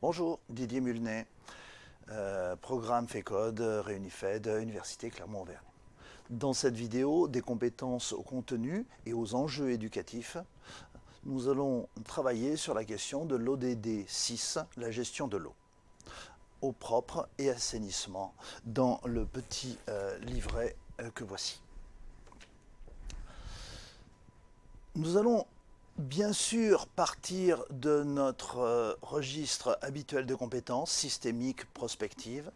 Bonjour, Didier Mulnet, programme FECODE, Réunifed, Université Clermont-Auvergne. Dans cette vidéo, des compétences au contenu et aux enjeux éducatifs, nous allons travailler sur la question de l'ODD 6, la gestion de l'eau, eau propre et assainissement, dans le petit livret que voici. Nous allons bien sûr partir de notre registre habituel de compétences, systémique, prospective,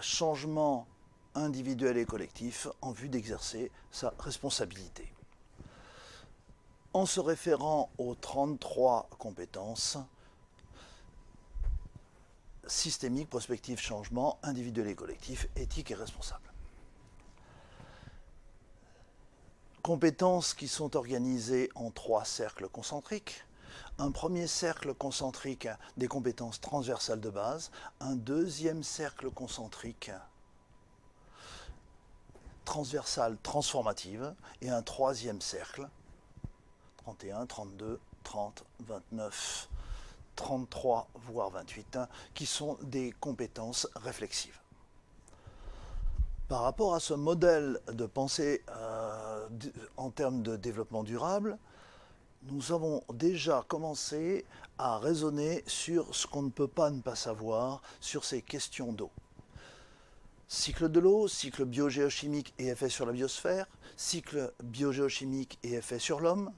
changement individuel et collectif en vue d'exercer sa responsabilité. En se référant aux 33 compétences, systémique, prospective, changement, individuel et collectif, éthique et responsable. Compétences qui sont organisées en 3 cercles concentriques. Un premier cercle concentrique des compétences transversales de base, un deuxième cercle concentrique transversal transformative et un troisième cercle, 31, 32, 30, 29, 33, voire 28, qui sont des compétences réflexives. Par rapport à ce modèle de pensée en termes de développement durable, nous avons déjà commencé à raisonner sur ce qu'on ne peut pas ne pas savoir sur ces questions d'eau. Cycle de l'eau, cycle biogéochimique et effet sur la biosphère, cycle biogéochimique et effet sur l'homme,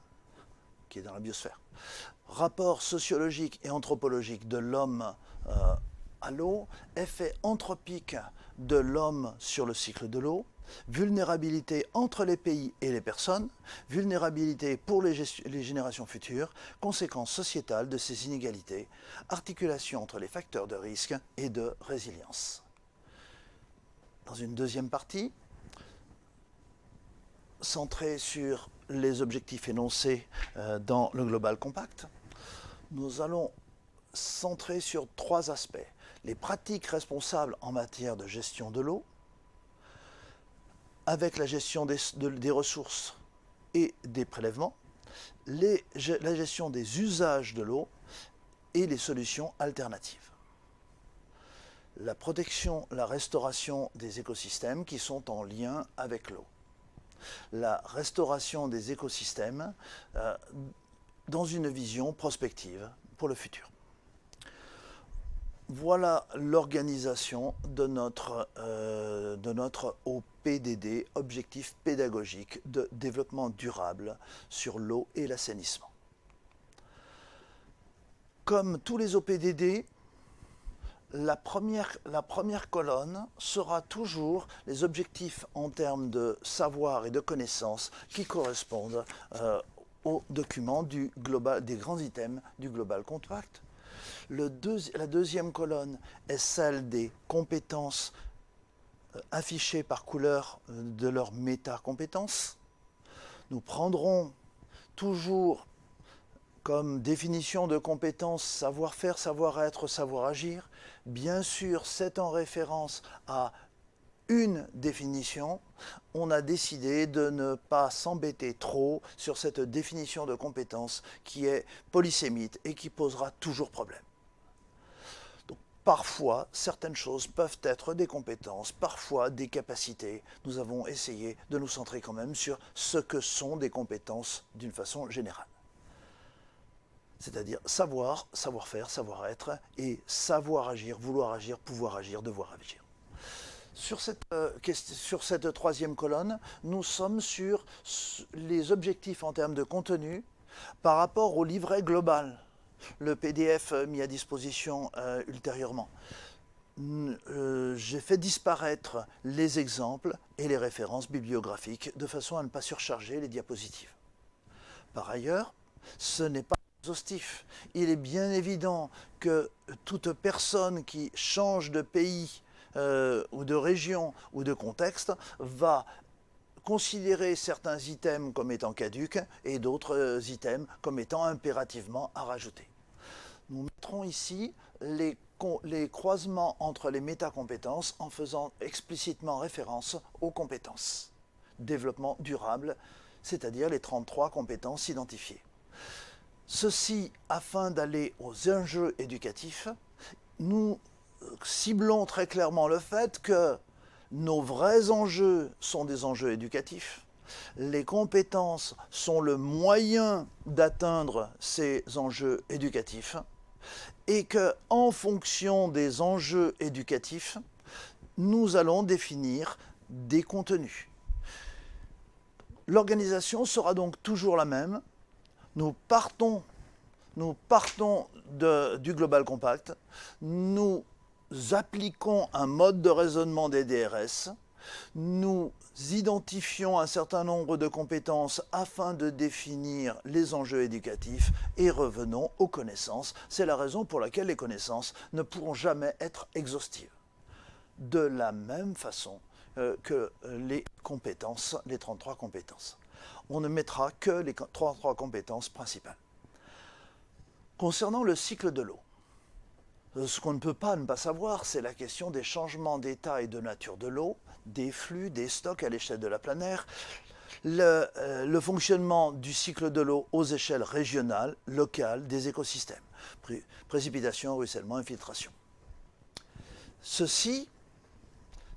qui est dans la biosphère, rapport sociologique et anthropologique de l'homme à l'eau, effet anthropique de l'homme sur le cycle de l'eau, vulnérabilité entre les pays et les personnes, vulnérabilité pour les générations futures, conséquences sociétales de ces inégalités, articulation entre les facteurs de risque et de résilience. Dans une deuxième partie, centrée sur les objectifs énoncés dans le Global Compact, nous allons centrer sur 3 aspects. Les pratiques responsables en matière de gestion de l'eau, avec la gestion des ressources et des prélèvements, la gestion des usages de l'eau et les solutions alternatives. La protection, la restauration des écosystèmes qui sont en lien avec l'eau. La restauration des écosystèmes dans une vision prospective pour le futur. Voilà l'organisation de notre OPDD, Objectif pédagogique de développement durable sur l'eau et l'assainissement. Comme tous les OPDD, la première colonne sera toujours les objectifs en termes de savoir et de connaissances qui correspondent aux documents des grands items du Global Compact. La deuxième colonne est celle des compétences affichées par couleur de leurs méta-compétences. Nous prendrons toujours comme définition de compétences savoir-faire, savoir-être, savoir-agir. Bien sûr, c'est en référence à une définition. On a décidé de ne pas s'embêter trop sur cette définition de compétence qui est polysémite et qui posera toujours problème. Donc, parfois, certaines choses peuvent être des compétences, parfois des capacités. Nous avons essayé de nous centrer quand même sur ce que sont des compétences d'une façon générale. C'est-à-dire savoir, savoir-faire, savoir-être et savoir agir, vouloir agir, pouvoir agir, devoir agir. Sur cette troisième colonne, nous sommes sur les objectifs en termes de contenu par rapport au livret global, le PDF mis à disposition ultérieurement. J'ai fait disparaître les exemples et les références bibliographiques de façon à ne pas surcharger les diapositives. Par ailleurs, ce n'est pas exhaustif. Il est bien évident que toute personne qui change de pays ou de région ou de contexte va considérer certains items comme étant caducs et d'autres items comme étant impérativement à rajouter. Nous mettrons ici les croisements entre les métacompétences en faisant explicitement référence aux compétences. Développement durable, c'est-à-dire les 33 compétences identifiées. Ceci afin d'aller aux enjeux éducatifs. Nous ciblons très clairement le fait que nos vrais enjeux sont des enjeux éducatifs. Les compétences sont le moyen d'atteindre ces enjeux éducatifs et que, en fonction des enjeux éducatifs, nous allons définir des contenus. L'organisation sera donc toujours la même. Nous partons du Global Compact, nous appliquons un mode de raisonnement des DRS, nous identifions un certain nombre de compétences afin de définir les enjeux éducatifs et revenons aux connaissances. C'est la raison pour laquelle les connaissances ne pourront jamais être exhaustives. De la même façon que les compétences, les 33 compétences. On ne mettra que les 33 compétences principales. Concernant le cycle de l'eau, ce qu'on ne peut pas ne pas savoir, c'est la question des changements d'état et de nature de l'eau, des flux, des stocks à l'échelle de la planaire, le fonctionnement du cycle de l'eau aux échelles régionales, locales, des écosystèmes, précipitation, ruissellement, infiltration. Ceci,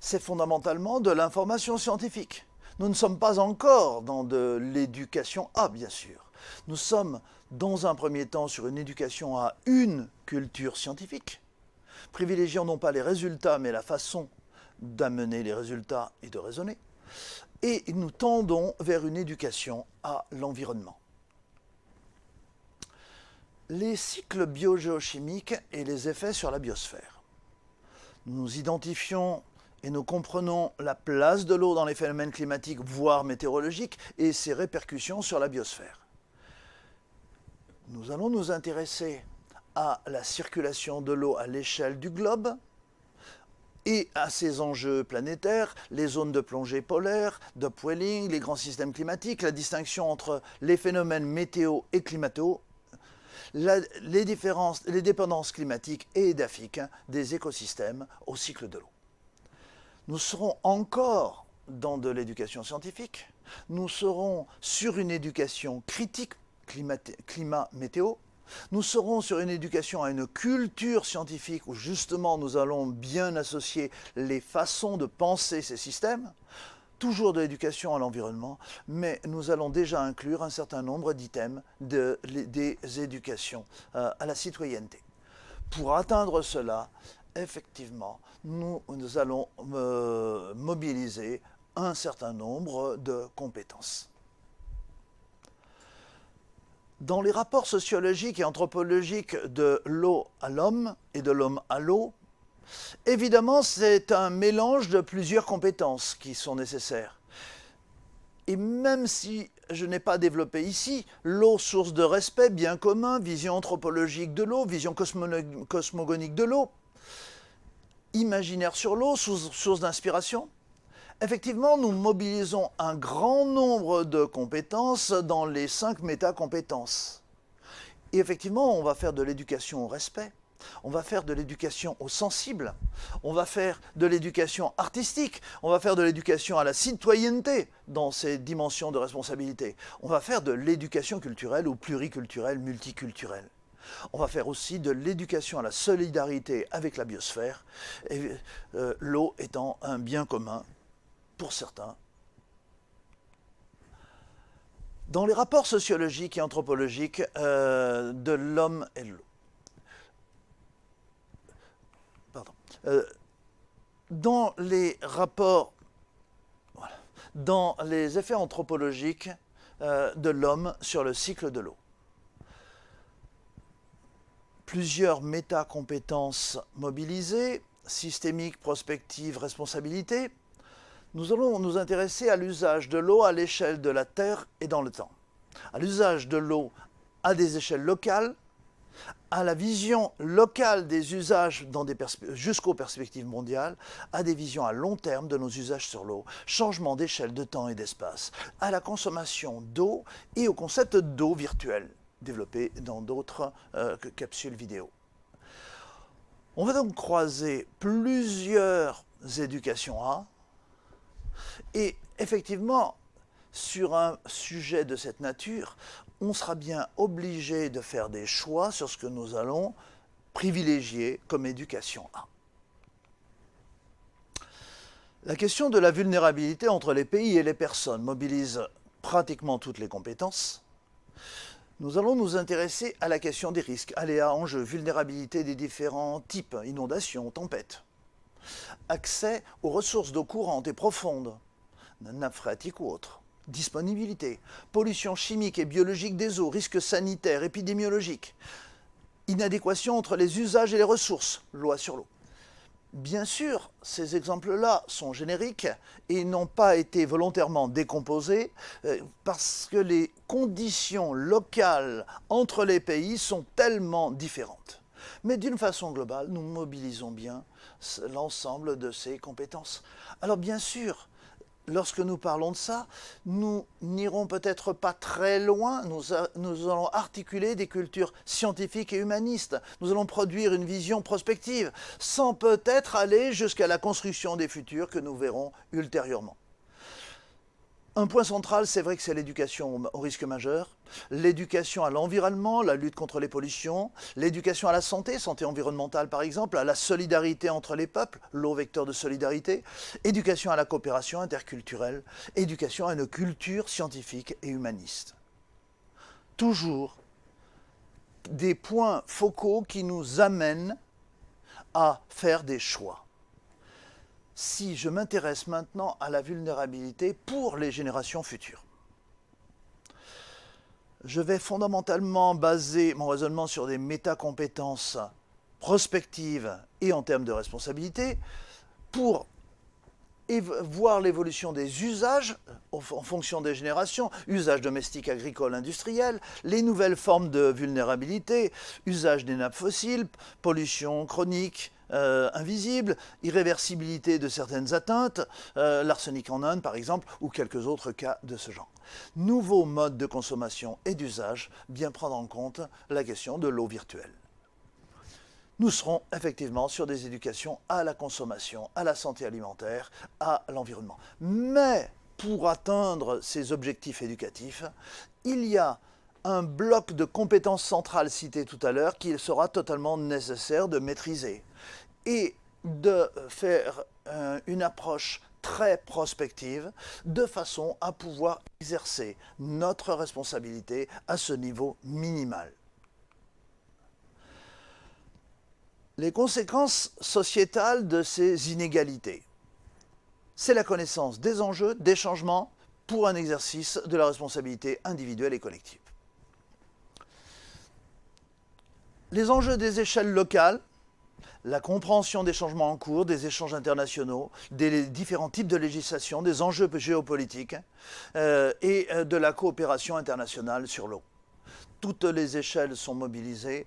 c'est fondamentalement de l'information scientifique. Nous ne sommes pas encore dans de l'éducation A, bien sûr. Nous sommes dans un premier temps sur une éducation à une culture scientifique, privilégiant non pas les résultats, mais la façon d'amener les résultats et de raisonner. Et nous tendons vers une éducation à l'environnement. Les cycles biogéochimiques et les effets sur la biosphère. Nous identifions et nous comprenons la place de l'eau dans les phénomènes climatiques, voire météorologiques, et ses répercussions sur la biosphère. Nous allons nous intéresser à la circulation de l'eau à l'échelle du globe et à ses enjeux planétaires, les zones de plongée polaire, d'upwelling, les grands systèmes climatiques, la distinction entre les phénomènes météo et climato, les dépendances climatiques et édaphiques des écosystèmes au cycle de l'eau. Nous serons encore dans de l'éducation scientifique, nous serons sur une éducation critique climat-météo, nous serons sur une éducation à une culture scientifique où justement nous allons bien associer les façons de penser ces systèmes, toujours de l'éducation à l'environnement, mais nous allons déjà inclure un certain nombre d'items des éducations à la citoyenneté. Pour atteindre cela, effectivement, nous allons mobiliser un certain nombre de compétences. Dans les rapports sociologiques et anthropologiques de l'eau à l'homme et de l'homme à l'eau, évidemment, c'est un mélange de plusieurs compétences qui sont nécessaires. Et même si je n'ai pas développé ici, l'eau, source de respect, bien commun, vision anthropologique de l'eau, vision cosmogonique de l'eau, imaginaire sur l'eau, source d'inspiration. Effectivement, nous mobilisons un grand nombre de compétences dans les 5 métacompétences. Et effectivement, on va faire de l'éducation au respect, on va faire de l'éducation au sensible, on va faire de l'éducation artistique, on va faire de l'éducation à la citoyenneté dans ses dimensions de responsabilité, on va faire de l'éducation culturelle ou pluriculturelle, multiculturelle. On va faire aussi de l'éducation à la solidarité avec la biosphère, l'eau étant un bien commun pour certains. Dans les rapports sociologiques et anthropologiques de l'homme et de l'eau. Dans les rapports, dans les effets anthropologiques de l'homme sur le cycle de l'eau. Plusieurs métacompétences mobilisées, systémique, prospective, responsabilité. Nous allons nous intéresser à l'usage de l'eau à l'échelle de la Terre et dans le temps. À l'usage de l'eau à des échelles locales, à la vision locale des usages jusqu'aux perspectives mondiales, à des visions à long terme de nos usages sur l'eau, changement d'échelle de temps et d'espace, à la consommation d'eau et au concept d'eau virtuelle, développé dans d'autres capsules vidéo. On va donc croiser plusieurs éducations A, et effectivement, sur un sujet de cette nature, on sera bien obligé de faire des choix sur ce que nous allons privilégier comme éducation A. La question de la vulnérabilité entre les pays et les personnes mobilise pratiquement toutes les compétences. Nous allons nous intéresser à la question des risques, aléas, enjeux, vulnérabilité des différents types, inondations, tempêtes. Accès aux ressources d'eau courantes et profondes, nappes phréatiques ou autres. Disponibilité, pollution chimique et biologique des eaux, risques sanitaires, épidémiologiques. Inadéquation entre les usages et les ressources, loi sur l'eau. Bien sûr, ces exemples-là sont génériques et n'ont pas été volontairement décomposés parce que les conditions locales entre les pays sont tellement différentes. Mais d'une façon globale, nous mobilisons bien l'ensemble de ces compétences. Alors bien sûr, lorsque nous parlons de ça, nous n'irons peut-être pas très loin, nous allons articuler des cultures scientifiques et humanistes, nous allons produire une vision prospective, sans peut-être aller jusqu'à la construction des futurs que nous verrons ultérieurement. Un point central, c'est vrai que c'est l'éducation au risque majeur, l'éducation à l'environnement, la lutte contre les pollutions, l'éducation à la santé, santé environnementale par exemple, à la solidarité entre les peuples, l'eau vecteur de solidarité, éducation à la coopération interculturelle, éducation à une culture scientifique et humaniste. Toujours des points focaux qui nous amènent à faire des choix. Si je m'intéresse maintenant à la vulnérabilité pour les générations futures, je vais fondamentalement baser mon raisonnement sur des métacompétences prospectives et en termes de responsabilité pour voir l'évolution des usages en fonction des générations, usages domestiques, agricoles, industriels, les nouvelles formes de vulnérabilité, usage des nappes fossiles, pollution chronique, invisible, irréversibilité de certaines atteintes, l'arsenic en Inde par exemple, ou quelques autres cas de ce genre. Nouveaux modes de consommation et d'usage, bien prendre en compte la question de l'eau virtuelle. Nous serons effectivement sur des éducations à la consommation, à la santé alimentaire, à l'environnement. Mais pour atteindre ces objectifs éducatifs, il y a un bloc de compétences centrales cité tout à l'heure qu'il sera totalement nécessaire de maîtriser et de faire une approche très prospective de façon à pouvoir exercer notre responsabilité à ce niveau minimal. Les conséquences sociétales de ces inégalités, c'est la connaissance des enjeux, des changements pour un exercice de la responsabilité individuelle et collective. Les enjeux des échelles locales, la compréhension des changements en cours, des échanges internationaux, des différents types de législation, des enjeux géopolitiques et de la coopération internationale sur l'eau. Toutes les échelles sont mobilisées.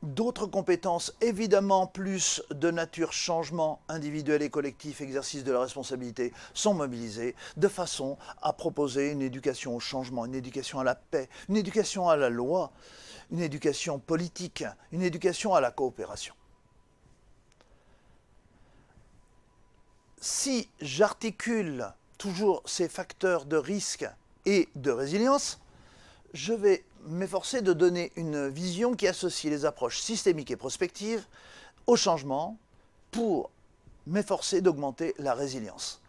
D'autres compétences, évidemment plus de nature changement individuel et collectif, exercice de la responsabilité, sont mobilisées de façon à proposer une éducation au changement, une éducation à la paix, une éducation à la loi, une éducation politique, une éducation à la coopération. Si j'articule toujours ces facteurs de risque et de résilience, je vais m'efforcer de donner une vision qui associe les approches systémiques et prospectives au changement pour m'efforcer d'augmenter la résilience.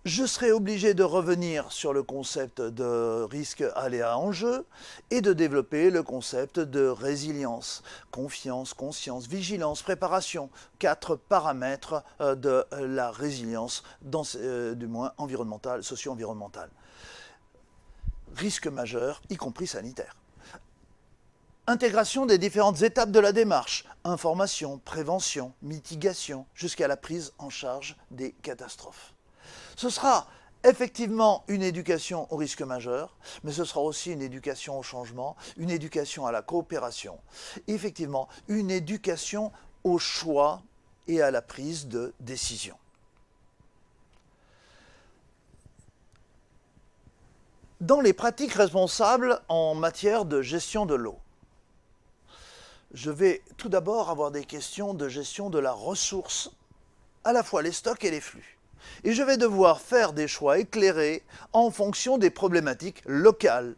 Je serai obligé de revenir sur le concept de risque, aléa, enjeu et de développer le concept de résilience, confiance, conscience, vigilance, préparation, 4 paramètres de la résilience, du moins environnementale, socio-environnementale. Risque majeur, y compris sanitaire. Intégration des différentes étapes de la démarche, information, prévention, mitigation, jusqu'à la prise en charge des catastrophes. Ce sera effectivement une éducation au risque majeur, mais ce sera aussi une éducation au changement, une éducation à la coopération, et effectivement une éducation au choix et à la prise de décision. Dans les pratiques responsables en matière de gestion de l'eau, je vais tout d'abord avoir des questions de gestion de la ressource, à la fois les stocks et les flux. Et je vais devoir faire des choix éclairés en fonction des problématiques locales,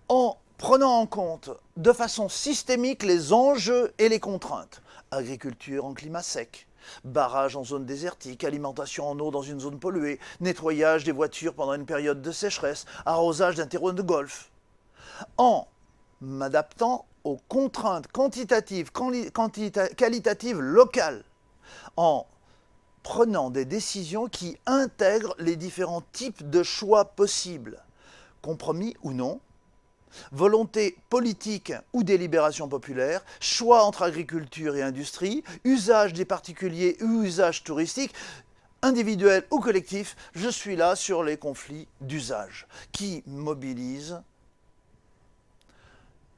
en prenant en compte de façon systémique les enjeux et les contraintes. Agriculture en climat sec, barrage en zone désertique, alimentation en eau dans une zone polluée, nettoyage des voitures pendant une période de sécheresse, arrosage d'un terrain de golf. En m'adaptant aux contraintes quantitatives, qualitatives locales, en prenant des décisions qui intègrent les différents types de choix possibles, compromis ou non, volonté politique ou délibération populaire, choix entre agriculture et industrie, usage des particuliers ou usage touristique, individuel ou collectif, je suis là sur les conflits d'usage qui mobilisent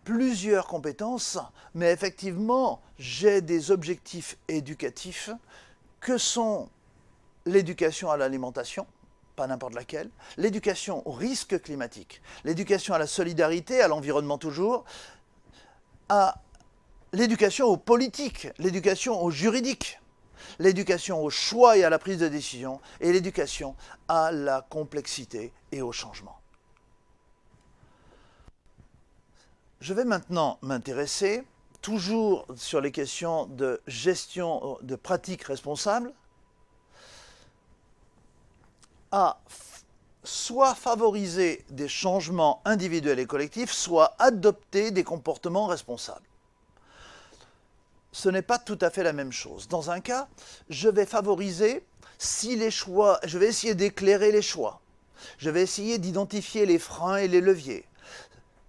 plusieurs compétences, mais effectivement, j'ai des objectifs éducatifs que sont l'éducation à l'alimentation, pas n'importe laquelle, l'éducation au risque climatique, l'éducation à la solidarité, à l'environnement toujours, à l'éducation aux politiques, l'éducation au juridique, l'éducation au choix et à la prise de décision, et l'éducation à la complexité et au changement. Je vais maintenant m'intéresser, toujours sur les questions de gestion de pratiques responsables, à soit favoriser des changements individuels et collectifs, soit adopter des comportements responsables. Ce n'est pas tout à fait la même chose. Dans un cas, je vais favoriser si les choix, je vais essayer d'éclairer les choix. Je vais essayer d'identifier les freins et les leviers.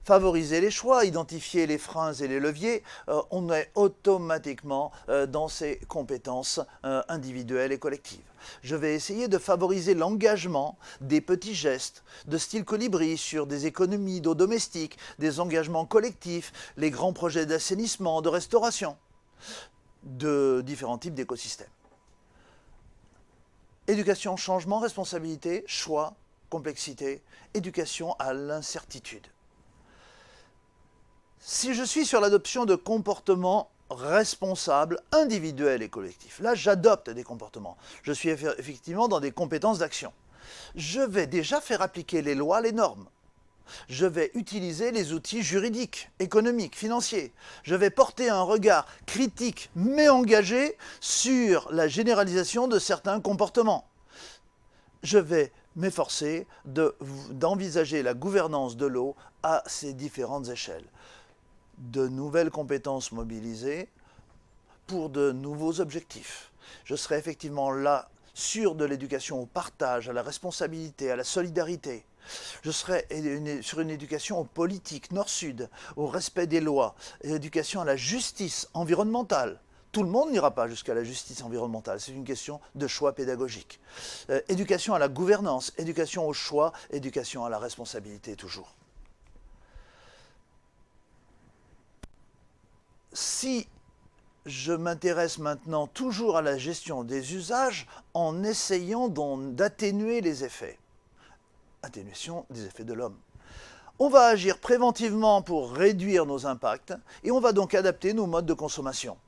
Favoriser les choix, identifier les freins et les leviers, on est automatiquement dans ces compétences individuelles et collectives. Je vais essayer de favoriser l'engagement des petits gestes de style colibri sur des économies d'eau domestique, des engagements collectifs, les grands projets d'assainissement, de restauration, de différents types d'écosystèmes. Éducation, changement, responsabilité, choix, complexité, éducation à l'incertitude. Si je suis sur l'adoption de comportements responsables, individuels et collectifs, là j'adopte des comportements. Je suis effectivement dans des compétences d'action. Je vais déjà faire appliquer les lois, les normes. Je vais utiliser les outils juridiques, économiques, financiers. Je vais porter un regard critique mais engagé sur la généralisation de certains comportements. Je vais m'efforcer d'envisager la gouvernance de l'eau à ces différentes échelles. De nouvelles compétences mobilisées pour de nouveaux objectifs. Je serai effectivement là sur de l'éducation au partage, à la responsabilité, à la solidarité. Je serai sur une éducation aux politiques nord-sud, au respect des lois, éducation à la justice environnementale. Tout le monde n'ira pas jusqu'à la justice environnementale, c'est une question de choix pédagogique. Éducation à la gouvernance, éducation au choix, éducation à la responsabilité toujours. Si je m'intéresse maintenant toujours à la gestion des usages en essayant d'atténuer les effets, atténuation des effets de l'homme. On va agir préventivement pour réduire nos impacts et on va donc adapter nos modes de consommation,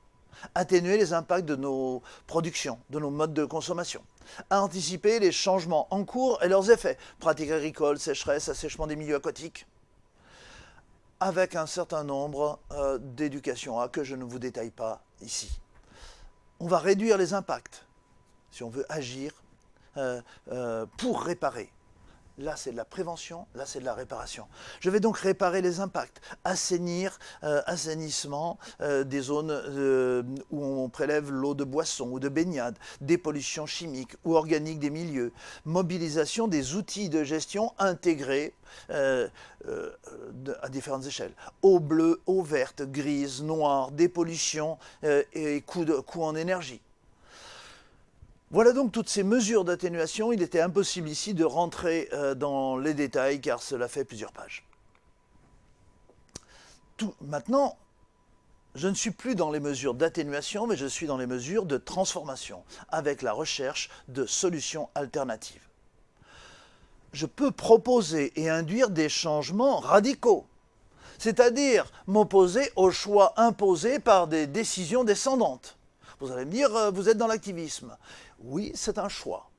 atténuer les impacts de nos productions, de nos modes de consommation, anticiper les changements en cours et leurs effets, pratiques agricoles, sécheresse, assèchement des milieux aquatiques, avec un certain nombre d'éducations que je ne vous détaille pas ici. On va réduire les impacts, si on veut agir pour réparer. Là, c'est de la prévention, là, c'est de la réparation. Je vais donc réparer les impacts, assainissement des zones où on prélève l'eau de boisson ou de baignade, dépollution chimique ou organique des milieux, mobilisation des outils de gestion intégrés à différentes échelles. Eau bleue, eau verte, grise, noire, dépollution et coût en énergie. Voilà donc toutes ces mesures d'atténuation. Il était impossible ici de rentrer dans les détails car cela fait plusieurs pages. Maintenant, je ne suis plus dans les mesures d'atténuation, mais je suis dans les mesures de transformation, avec la recherche de solutions alternatives. Je peux proposer et induire des changements radicaux, c'est-à-dire m'opposer aux choix imposés par des décisions descendantes. Vous allez me dire, vous êtes dans l'activisme. Oui, c'est un choix.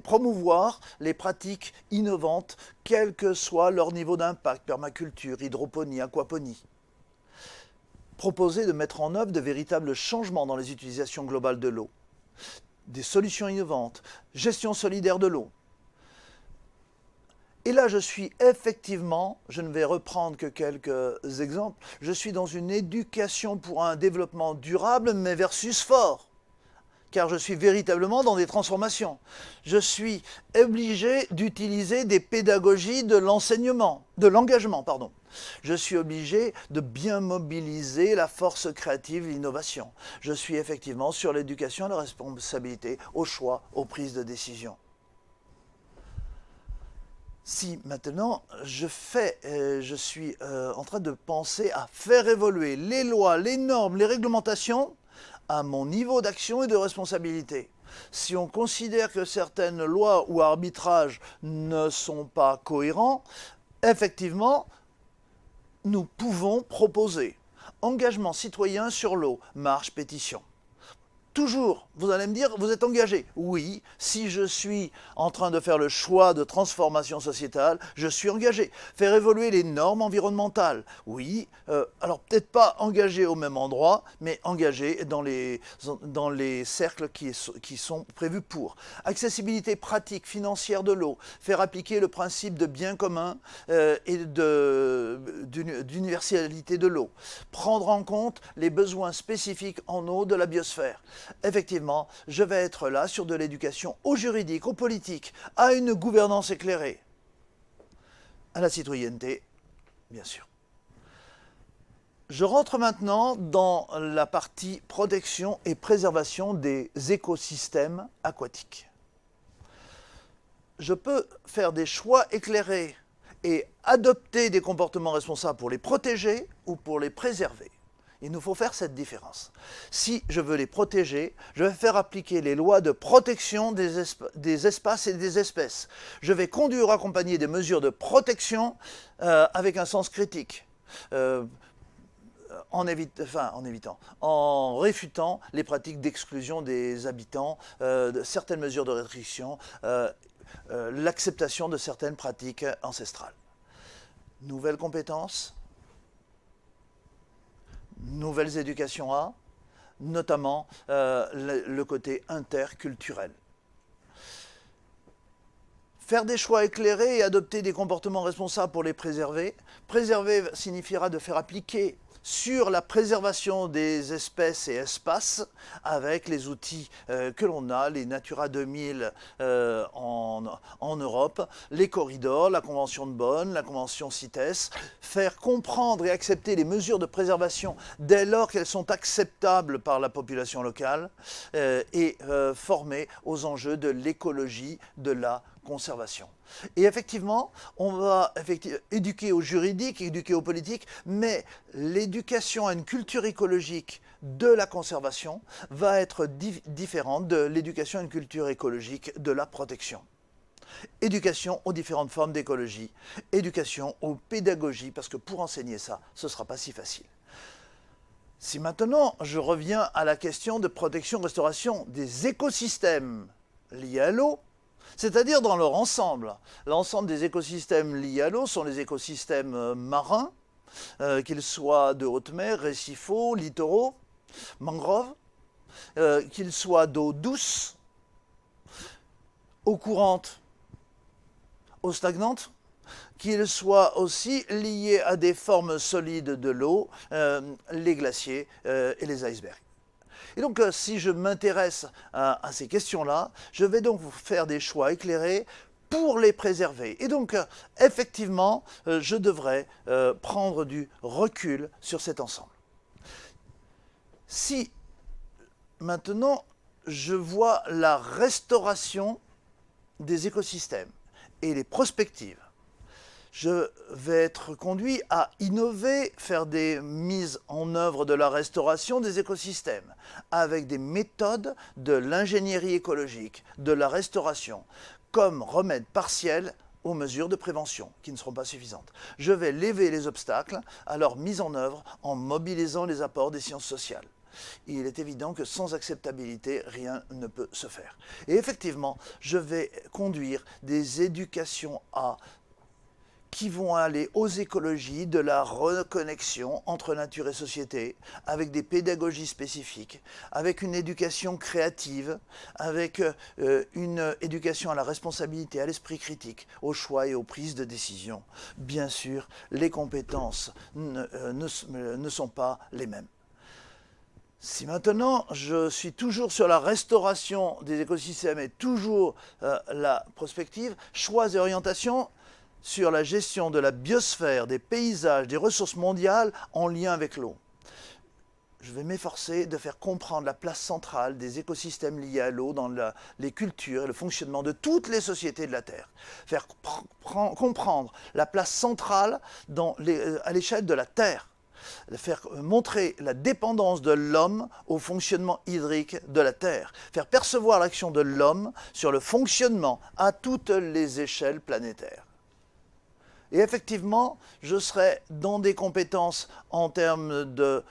Promouvoir les pratiques innovantes, quel que soit leur niveau d'impact, permaculture, hydroponie, aquaponie. Proposer de mettre en œuvre de véritables changements dans les utilisations globales de l'eau. Des solutions innovantes, gestion solidaire de l'eau. Et là, je suis effectivement, je ne vais reprendre que quelques exemples, je suis dans une éducation pour un développement durable, mais versus fort. Car je suis véritablement dans des transformations. Je suis obligé d'utiliser des pédagogies de l'enseignement, de l'engagement, pardon. Je suis obligé de bien mobiliser la force créative, l'innovation. Je suis effectivement sur l'éducation à la responsabilité, au choix, aux prises de décision. Si maintenant je suis en train de penser à faire évoluer les lois, les normes, les réglementations à mon niveau d'action et de responsabilité. Si on considère que certaines lois ou arbitrages ne sont pas cohérents, effectivement, nous pouvons proposer engagement citoyen sur l'eau, marche, pétition. Toujours, vous allez me dire, vous êtes engagé. Oui, si je suis en train de faire le choix de transformation sociétale, je suis engagé. Faire évoluer les normes environnementales. Oui, alors peut-être pas engagé au même endroit, mais engagé dans les cercles qui sont prévus pour. Accessibilité pratique, financière de l'eau. Faire appliquer le principe de bien commun et d'universalité de l'eau. Prendre en compte les besoins spécifiques en eau de la biosphère. Effectivement, je vais être là sur de l'éducation au juridique, au politique, à une gouvernance éclairée, à la citoyenneté, bien sûr. Je rentre maintenant dans la partie protection et préservation des écosystèmes aquatiques. Je peux faire des choix éclairés et adopter des comportements responsables pour les protéger ou pour les préserver. Il nous faut faire cette différence. Si je veux les protéger, je vais faire appliquer les lois de protection des espaces et des espèces. Je vais conduire, accompagner des mesures de protection avec un sens critique, en réfutant les pratiques d'exclusion des habitants, de certaines mesures de restriction, l'acceptation de certaines pratiques ancestrales. Nouvelles compétences, nouvelles éducations à, notamment le côté interculturel. Faire des choix éclairés et adopter des comportements responsables pour les préserver. Préserver signifiera de faire appliquer sur la préservation des espèces et espaces avec les outils que l'on a, les Natura 2000 en Europe, les corridors, la Convention de Bonn, la Convention CITES, faire comprendre et accepter les mesures de préservation dès lors qu'elles sont acceptables par la population locale et former aux enjeux de l'écologie, de la conservation. Et effectivement, on va éduquer au juridique, éduquer au politique, mais l'éducation à une culture écologique de la conservation va être différente de l'éducation à une culture écologique de la protection. Éducation aux différentes formes d'écologie, éducation aux pédagogies, parce que pour enseigner ça, ce ne sera pas si facile. Si maintenant je reviens à la question de protection-restauration des écosystèmes liés à l'eau, c'est-à-dire dans leur ensemble. L'ensemble des écosystèmes liés à l'eau sont les écosystèmes marins, qu'ils soient de haute mer, récifaux, littoraux, mangroves, qu'ils soient d'eau douce, eau courante, eau stagnante, qu'ils soient aussi liés à des formes solides de l'eau, les glaciers et les icebergs. Et donc, si je m'intéresse à ces questions-là, je vais donc vous faire des choix éclairés pour les préserver. Et donc, effectivement, je devrais prendre du recul sur cet ensemble. Si maintenant, je vois la restauration des écosystèmes et les prospectives, je vais être conduit à innover, faire des mises en œuvre de la restauration des écosystèmes avec des méthodes de l'ingénierie écologique, de la restauration, comme remède partiel aux mesures de prévention qui ne seront pas suffisantes. Je vais lever les obstacles à leur mise en œuvre en mobilisant les apports des sciences sociales. il est évident que sans acceptabilité, rien ne peut se faire. Et effectivement, je vais conduire des éducations qui vont aller aux écologies de la reconnexion entre nature et société, avec des pédagogies spécifiques, avec une éducation créative, avec une éducation à la responsabilité, à l'esprit critique, aux choix et aux prises de décision. Bien sûr, les compétences ne sont pas les mêmes. Si maintenant je suis toujours sur la restauration des écosystèmes et toujours la prospective, choix et orientation sur la gestion de la biosphère, des paysages, des ressources mondiales en lien avec l'eau. Je vais m'efforcer de faire comprendre la place centrale des écosystèmes liés à l'eau dans les cultures et le fonctionnement de toutes les sociétés de la Terre. Faire comprendre la place centrale à l'échelle de la Terre. Faire montrer la dépendance de l'homme au fonctionnement hydrique de la Terre. Faire percevoir l'action de l'homme sur le fonctionnement à toutes les échelles planétaires. Et effectivement, je serai dans des compétences en termes de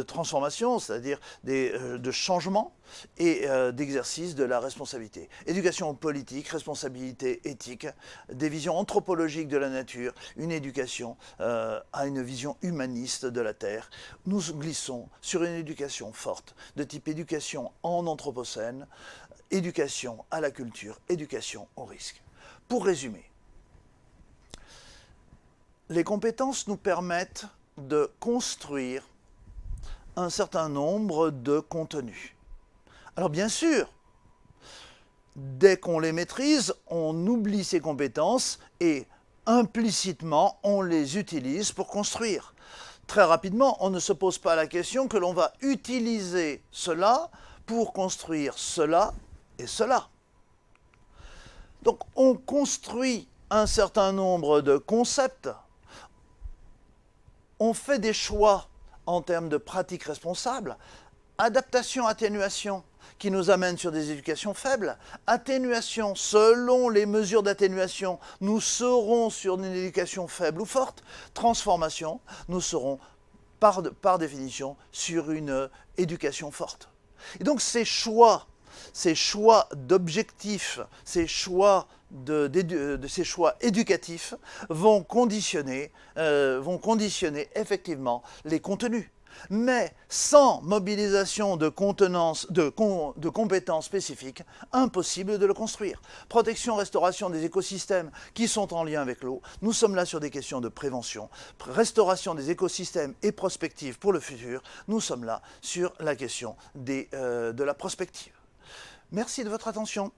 transformation, c'est-à-dire de changement et d'exercice de la responsabilité. Éducation politique, responsabilité éthique, des visions anthropologiques de la nature, une éducation à une vision humaniste de la Terre. Nous glissons sur une éducation forte, de type éducation en anthropocène, éducation à la culture, éducation au risque. Pour résumer, les compétences nous permettent de construire un certain nombre de contenus. Alors bien sûr, dès qu'on les maîtrise, on oublie ces compétences et implicitement, on les utilise pour construire. Très rapidement, on ne se pose pas la question que l'on va utiliser cela pour construire cela et cela. Donc on construit un certain nombre de concepts. On fait des choix en termes de pratiques responsables, adaptation, atténuation, qui nous amène sur des éducations faibles, atténuation, selon les mesures d'atténuation, nous serons sur une éducation faible ou forte, transformation, nous serons par définition sur une éducation forte. Et donc ces choix d'objectifs, ces choix éducatifs vont conditionner effectivement les contenus. Mais sans mobilisation de compétences spécifiques, impossible de le construire. Protection, restauration des écosystèmes qui sont en lien avec l'eau. Nous sommes là sur des questions de prévention. Restauration des écosystèmes et prospective pour le futur. Nous sommes là sur la question de la prospective. Merci de votre attention.